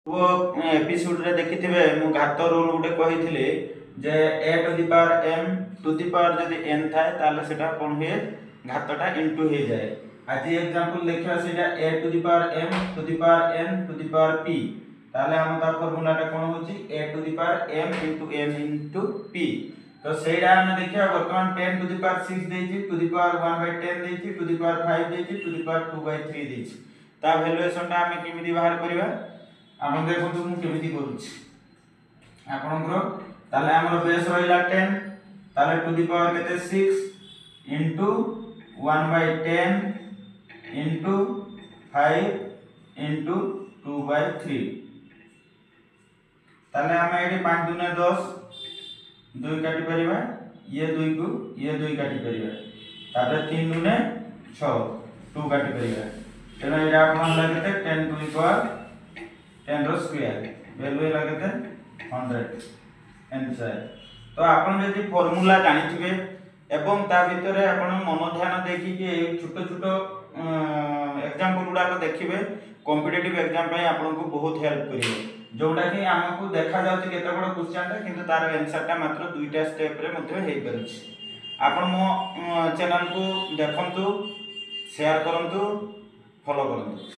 वो एपिसोड रे देखिथिबे मु घात रूल गुटे कहिथिले जे a to the power m to the power जदि n थाए ताले सेटा कोन हुए घातटा इनटू हे जाए। आज एग्जांपल देखिबा सेटा a to the power m to the power n to the power p ताले हम ता फार्मूलाटा कोन होची a to the power m into n into p। तो सेडा हम देखिबा वर्तमान 10 टू द पावर 6 देछि टू द पावर 1/10 देछि टू द पावर 5 देछि टू द पावर 2/3 देछि। ता वैल्यूएशन ता हम केमिति बाहर करबा आपण देखो मु केमिति करूछि आपनकर ताले हमर बेस रहिला 10 ताले टू द पावर केते 6 इनटू 1/10 इनटू 5 इनटू 2/3 ताले हम एडी 5 दुने 10 2 काटी परिबा ये 2 को ये 2 काटी परिबा ताले 3 दुने 6 2 काटी परिबा तेना एडा आपन लागते 10 टू द पावर 10 रो स्क्वायर वैल्यू लागते 100 आंसर। तो आपण जदि फार्मूला जानिथिबे एवं ता भितरे आपण मन ध्यान देखि के छोटो छोटो एग्जांपल गुडा को देखिबे कॉम्पिटिटिव एग्जाम पय आपण को बहुत हेल्प करिवो जोटा कि हमकु देखा जाउछि केते बड़ क्वेश्चन ता किंतु तार आंसर ता मात्र दुईटा स्टेप रे मध्ये हेइ परछि। आपण मो चैनल को देखंतु शेयर करंतु फॉलो करंतु।